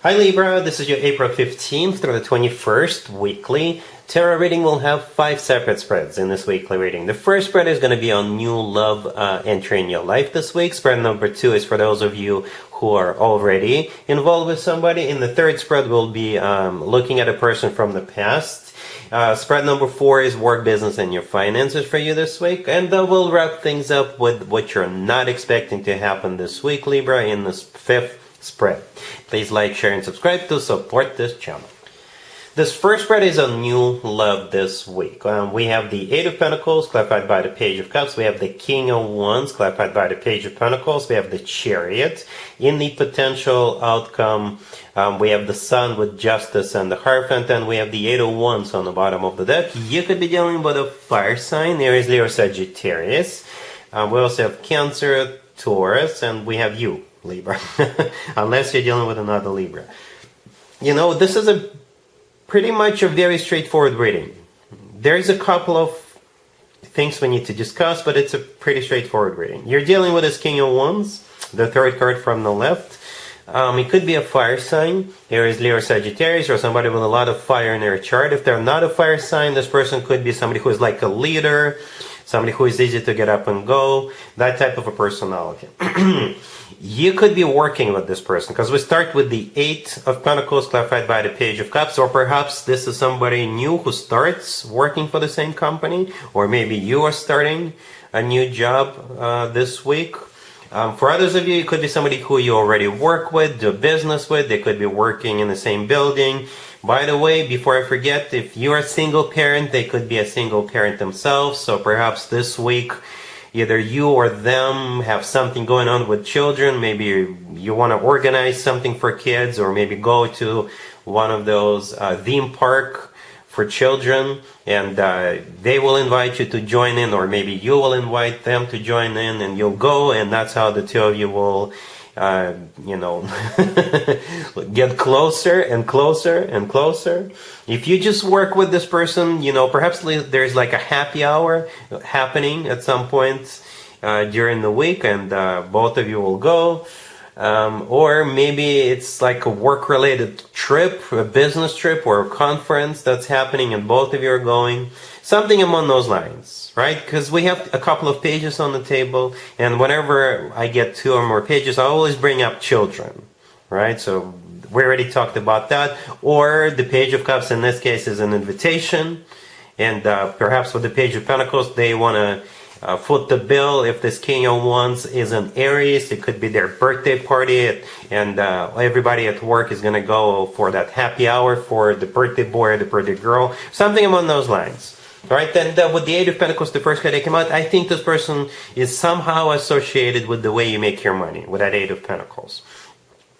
Hi Libra, this is your April 15th through the 21st weekly tarot reading. We'll have 5 separate spreads in this weekly reading. The first spread is going to be on new love entering your life this week. Spread number 2 is for those of you who are already involved with somebody. In the third spread, we'll be looking at a person from the past. Spread number 4 is work, business, and your finances for you this week. And we'll wrap things up with what you're not expecting to happen this week, Libra, in this 5th spread. Please like, share, and subscribe to support this channel. This first spread is on new love this week. We have the 8 of Pentacles clarified by the Page of Cups. We have the King of Wands clarified by the Page of Pentacles. We have the Chariot. In the potential outcome, we have the Sun with Justice and the Hierophant, and we have the 8 of Wands on the bottom of the deck. You could be dealing with a fire sign, Aries, Leo, Sagittarius. We also have Cancer, Taurus, and we have you, Libra, unless you're dealing with another Libra. You know, this is pretty much a very straightforward reading. There's a couple of things we need to discuss, but it's a pretty straightforward reading. You're dealing with this King of Wands, the third card from the left. It could be a fire sign, Aries, Leo, Sagittarius, or somebody with a lot of fire in their chart. If they're not a fire sign, this person could be somebody who is like a leader, somebody who is easy to get up and go, that type of a personality. You could be working with this person, because we start with the 8 of Pentacles clarified by the Page of Cups, or perhaps this is somebody new who starts working for the same company, or maybe you are starting a new job this week. For others of you, it could be somebody who you already work with, do business with. They could be working in the same building. By the way, before I forget, if you're a single parent, they could be a single parent themselves. So perhaps this week, either you or them have something going on with children. Maybe you want to organize something for kids, or maybe go to one of those theme park for children, and they will invite you to join in, or maybe you will invite them to join in, and you'll go, and that's how the two of you will get closer and closer and closer. If you just work with this person, perhaps there's like a happy hour happening at some point during the week, and both of you will go. Or maybe it's like a work-related trip, a business trip, or a conference that's happening and both of you are going. Something among those lines, right? Because we have a couple of pages on the table, and whenever I get 2 or more pages, I always bring up children, right? So we already talked about that. Or the Page of Cups in this case is an invitation, and perhaps with the Page of Pentacles, they want to foot the bill. If this King of Wands is an Aries, it could be their birthday party, and everybody at work is going to go for that happy hour for the birthday boy or the birthday girl. Something along those lines. Right, then with the 8 of Pentacles, the first card that came out, I think this person is somehow associated with the way you make your money, with that 8 of Pentacles.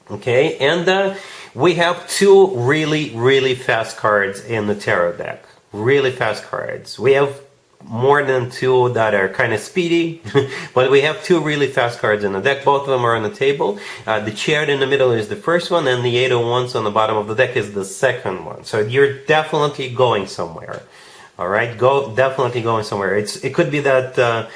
Okay, and we have 2 really, really fast cards in the tarot deck. Really fast cards. We have more than 2 that are kind of speedy, but we have 2 really fast cards in the deck. Both of them are on the table. The Chariot in the middle is the first one, and the 8 of Wands on the bottom of the deck is the second one. So you're definitely going somewhere. All right, definitely going somewhere. It could be that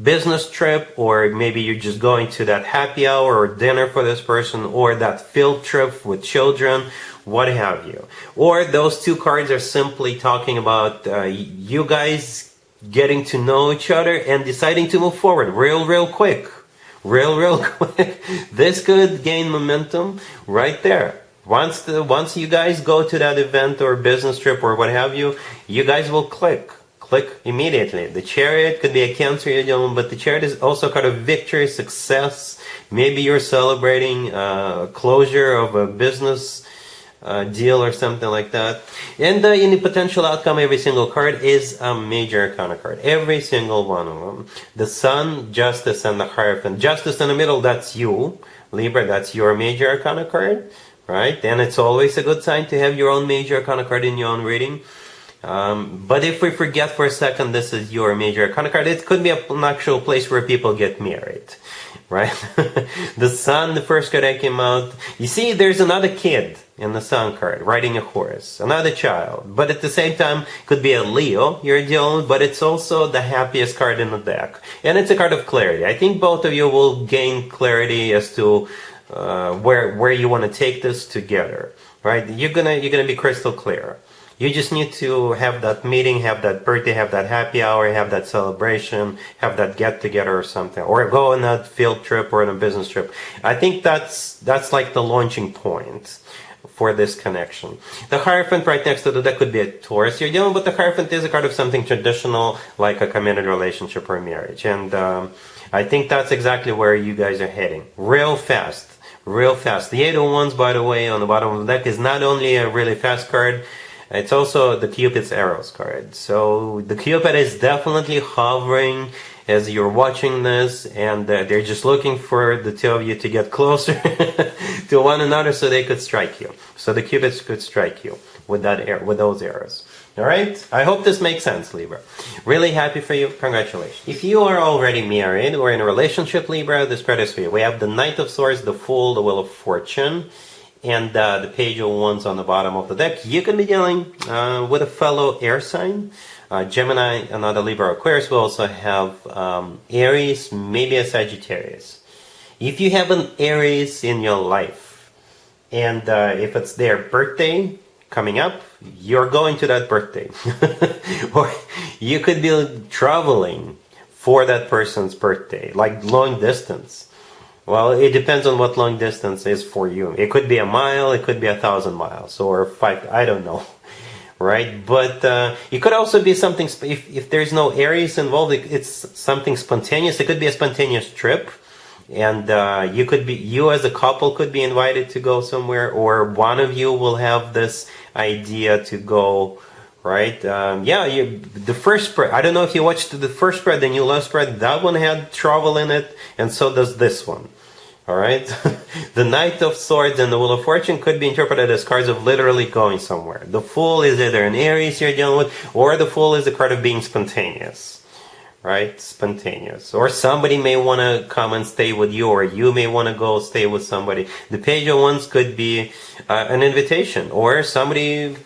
business trip, or maybe you're just going to that happy hour or dinner for this person, or that field trip with children, what have you. Or those 2 cards are simply talking about you guys getting to know each other and deciding to move forward real quick. Real quick. This could gain momentum right there. Once you guys go to that event or business trip or what have you, you guys will click immediately. The Chariot could be a Cancer you're dealing with, but the Chariot is also kind of victory, success. Maybe you're celebrating closure of a business deal or something like that. And in the potential outcome, every single card is a major arcana card. Every single one of them. The Sun, Justice, and the Hierophant. Justice in the middle, that's you, Libra. That's your major arcana card. Right? And it's always a good sign to have your own major arcana card in your own reading. But if we forget for a second this is your major arcana card, it could be an actual place where people get married. Right? The Sun, the first card that came out. You see, there's another kid in the Sun card riding a horse. Another child. But at the same time, could be a Leo you're dealing with, but it's also the happiest card in the deck. And it's a card of clarity. I think both of you will gain clarity as to where you want to take this together, right? You're gonna be crystal clear. You just need to have that meeting, have that birthday, have that happy hour, have that celebration, have that get together or something, or go on that field trip or on a business trip. I think that's like the launching point for this connection. The Hierophant right next to that could be a Taurus. You're dealing with the Hierophant is a card of something traditional, like a committed relationship or marriage. And I think that's exactly where you guys are heading. Real fast. Real fast. The Eight of Wands, by the way, on the bottom of the deck is not only a really fast card, it's also the Cupid's arrows card. So the Cupid is definitely hovering as you're watching this, and they're just looking for the two of you to get closer to one another so they could strike you. So the Cupids could strike you with with those arrows. All right? I hope this makes sense, Libra. Really happy for you. Congratulations. If you are already married or in a relationship, Libra, this card is for you. We have the Knight of Swords, the Fool, the Wheel of Fortune, and the Page of Wands on the bottom of the deck. You can be dealing with a fellow air sign. Gemini, another Libra, Aquarius. We also have Aries, maybe a Sagittarius. If you have an Aries in your life, and if it's their birthday coming up, you're going to that birthday. Or you could be traveling for that person's birthday, like long distance. Well, it depends on what long distance is for you. It could be a mile, it could be 1,000 miles, or 5, I don't know. Right? But it could also be something, if there's no Aries involved, it's something spontaneous. It could be a spontaneous trip. And you as a couple could be invited to go somewhere, or one of you will have this idea to go, right? The first spread, I don't know if you watched the first spread, the new love spread, that one had travel in it, and so does this one. All right? The Knight of Swords and the Wheel of Fortune could be interpreted as cards of literally going somewhere. The Fool is either an Aries you're dealing with, or the Fool is a card of being spontaneous. Right? Spontaneous. Or somebody may want to come and stay with you, or you may want to go stay with somebody. The Page of Wands could be an invitation, or somebody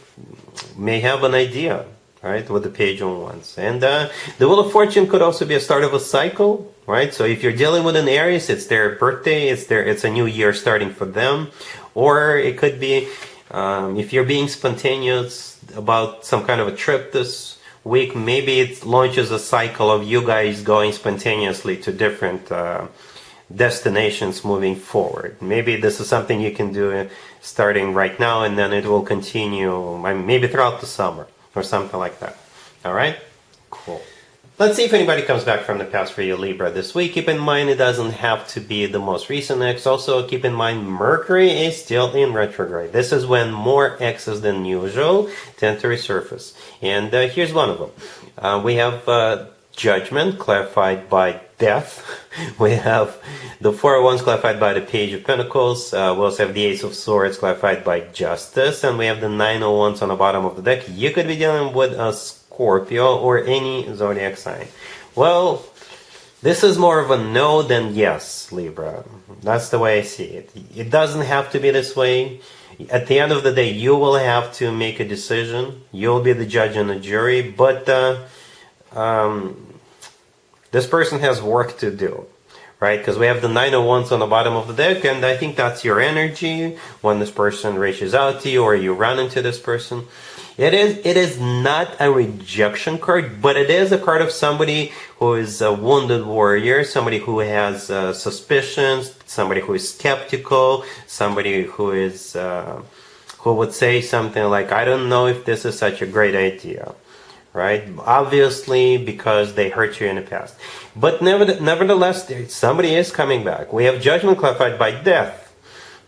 may have an idea, right, with the Page of Wands. And the Wheel of Fortune could also be a start of a cycle, right? So if you're dealing with an Aries, it's their birthday, it's a new year starting for them. Or it could be, if you're being spontaneous about some kind of a trip this week, maybe it launches a cycle of you guys going spontaneously to different destinations moving forward. Maybe this is something you can do starting right now, and then it will continue maybe throughout the summer or something like that. All right? Cool. Let's see if anybody comes back from the past for you, Libra, this week. Keep in mind, it doesn't have to be the most recent ex. Also, keep in mind, Mercury is still in retrograde. This is when more exes than usual tend to resurface. And here's one of them. We have Judgment, clarified by Death. We have the Four of Wands, clarified by the Page of Pentacles. We also have the Ace of Swords, clarified by Justice. And we have the Nine of Wands on the bottom of the deck. You could be dealing with a Scorpio or any zodiac sign. Well, this is more of a no than yes, Libra. That's the way I see it. It doesn't have to be this way. At the end of the day, you will have to make a decision. You'll be the judge and the jury, but this person has work to do, right? Because we have the Nine of Wands on the bottom of the deck, and I think that's your energy when this person reaches out to you or you run into this person. It is not a rejection card, but it is a card of somebody who is a wounded warrior, somebody who has suspicions, somebody who is skeptical, somebody who is who would say something like, I don't know if this is such a great idea, right? Obviously, because they hurt you in the past. But nevertheless, somebody is coming back. We have Judgment, clarified by Death.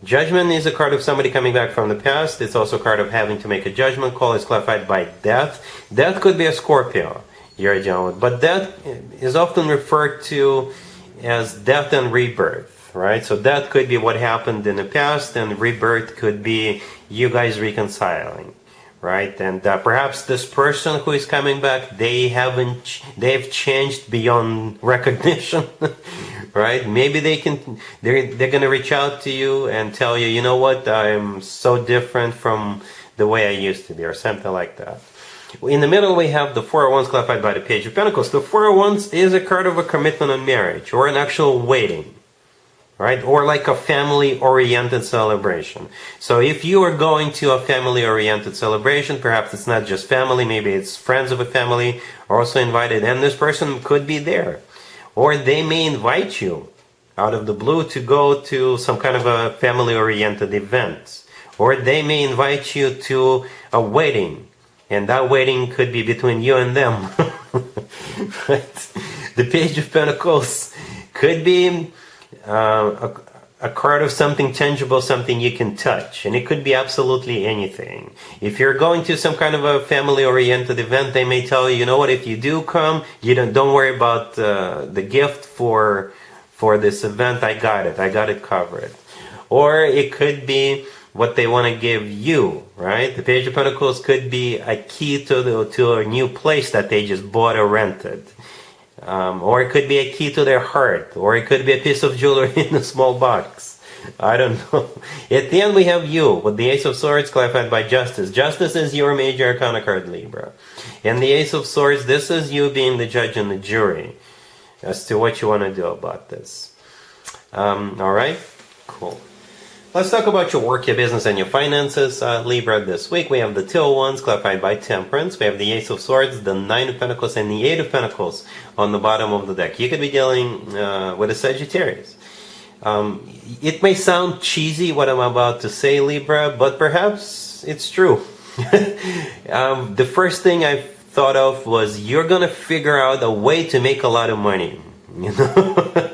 Judgment is a card of somebody coming back from the past. It's also a card of having to make a judgment call. It's clarified by Death. Death could be a Scorpio you're dealing with, but death is often referred to as death and rebirth, right? So death could be what happened in the past, and rebirth could be you guys reconciling, right? And perhaps this person who is coming back, they've changed beyond recognition. Right? Maybe they're gonna reach out to you and tell you, you know what, I'm so different from the way I used to be, or something like that. In the middle, we have the Four of Wands, clarified by the Page of Pentacles. The Four of Wands is a card of a commitment on marriage, or an actual waiting. right? Or like a family-oriented celebration. So if you are going to a family-oriented celebration, perhaps it's not just family, maybe it's friends of a family are also invited, and this person could be there. Or they may invite you out of the blue to go to some kind of a family-oriented event. Or they may invite you to a wedding, and that wedding could be between you and them. Right? The Page of Pentacles could be a card of something tangible, something you can touch, and it could be absolutely anything. If you're going to some kind of a family-oriented event, they may tell you, you know what, if you do come, you don't worry about the gift for this event. I got it covered. Or it could be what they want to give you, right? The Page of Pentacles could be a key to a new place that they just bought or rented. Or it could be a key to their heart, or it could be a piece of jewelry in a small box. I don't know. At the end, we have you with the Ace of Swords clarified by Justice. Justice is your major arcana card, Libra. And the Ace of Swords, this is you being the judge and the jury as to what you want to do about this. All right? Cool. Let's talk about your work, your business, and your finances, Libra. This week we have the Two of Wands clarified by Temperance. We have the Ace of Swords, the Nine of Pentacles, and the Eight of Pentacles on the bottom of the deck. You could be dealing with a Sagittarius. It may sound cheesy what I'm about to say, Libra, but perhaps it's true. The first thing I thought of was you're going to figure out a way to make a lot of money. You know,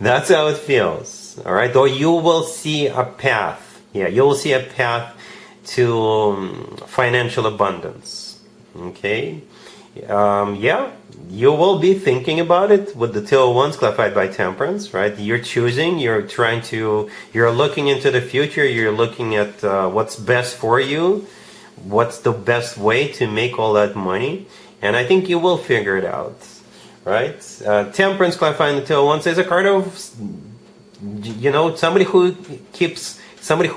that's how it feels. All right, or you will see a path. Yeah, you will see a path to financial abundance. Okay, yeah, you will be thinking about it with the Two of Wands clarified by Temperance, right? You're choosing, you're looking into the future, you're looking at what's best for you, what's the best way to make all that money, and I think you will figure it out, right? Temperance clarifying the Two of Wands is a card of, you know, somebody who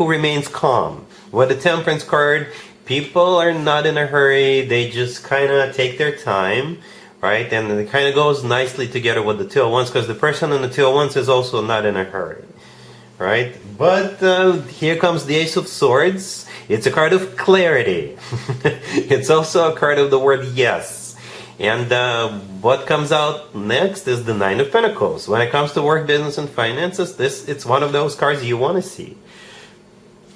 remains calm. With the Temperance card, people are not in a hurry. They just kind of take their time, right? And it kind of goes nicely together with the Two of Wands because the person in the Two of Wands is also not in a hurry, right? But here comes the Ace of Swords. It's a card of clarity. It's also a card of the word yes. And what comes out next is the Nine of Pentacles. When it comes to work, business, and finances, it's one of those cards you want to see.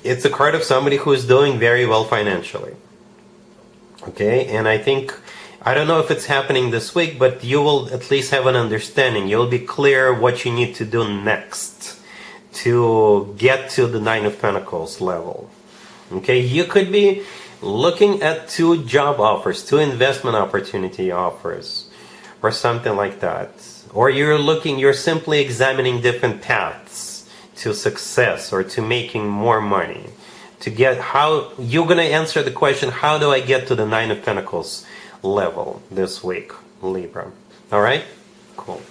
It's a card of somebody who is doing very well financially. Okay, and I don't know if it's happening this week, but you will at least have an understanding. You'll be clear what you need to do next to get to the Nine of Pentacles level. Okay, you could be looking at 2 job offers, 2 investment opportunity offers, or something like that. Or you're simply examining different paths to success or to making more money. To get how you're going to answer the question, how do I get to the Nine of Pentacles level this week, Libra? All right? Cool.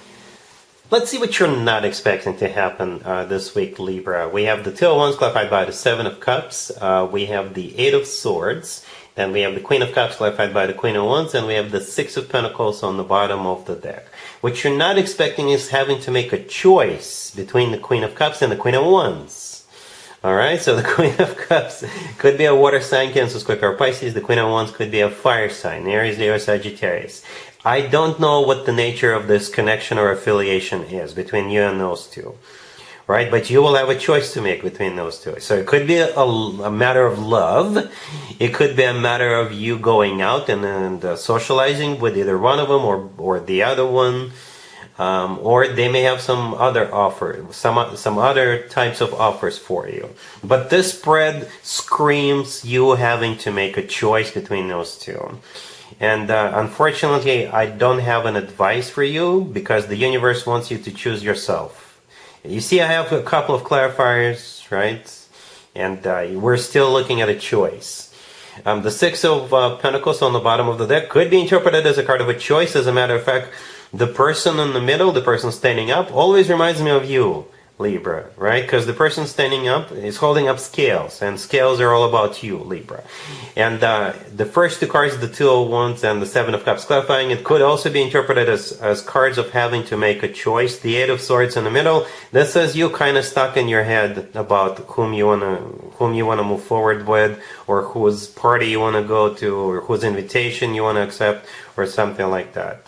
Let's see what you're not expecting to happen this week, Libra. We have the Two of Wands clarified by the Seven of Cups. We have the Eight of Swords. Then we have the Queen of Cups clarified by the Queen of Wands. And we have the Six of Pentacles on the bottom of the deck. What you're not expecting is having to make a choice between the Queen of Cups and the Queen of Wands. All right, so the Queen of Cups could be a water sign, Cancer, Scorpio, or Pisces. The Queen of Wands could be a fire sign, Aries, Leo, Sagittarius. I don't know what the nature of this connection or affiliation is between you and those two, right? But you will have a choice to make between those two. So it could be a matter of love. It could be a matter of you going out and socializing with either one of them or the other one. Or they may have some other offer, some other types of offers for you. But this spread screams you having to make a choice between those two. And unfortunately, I don't have an advice for you because the universe wants you to choose yourself. You see, I have a couple of clarifiers, right? And we're still looking at a choice. The Six of Pentacles on the bottom of the deck could be interpreted as a card of a choice. As a matter of fact, the person in the middle, the person standing up, always reminds me of you, Libra, right? Because the person standing up is holding up scales, and scales are all about you, Libra. And the first two cards, the Two of Wands and the Seven of Cups, clarifying it could also be interpreted as cards of having to make a choice. The Eight of Swords in the middle, that says you kind of stuck in your head about whom you wanna move forward with, or whose party you wanna go to, or whose invitation you wanna accept, or something like that.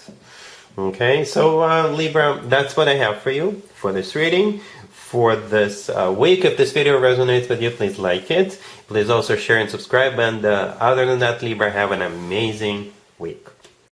Okay, so Libra, that's what I have for you for this reading for this week. If this video resonates with you, please like it. Please also share and subscribe. And other than that, Libra, have an amazing week.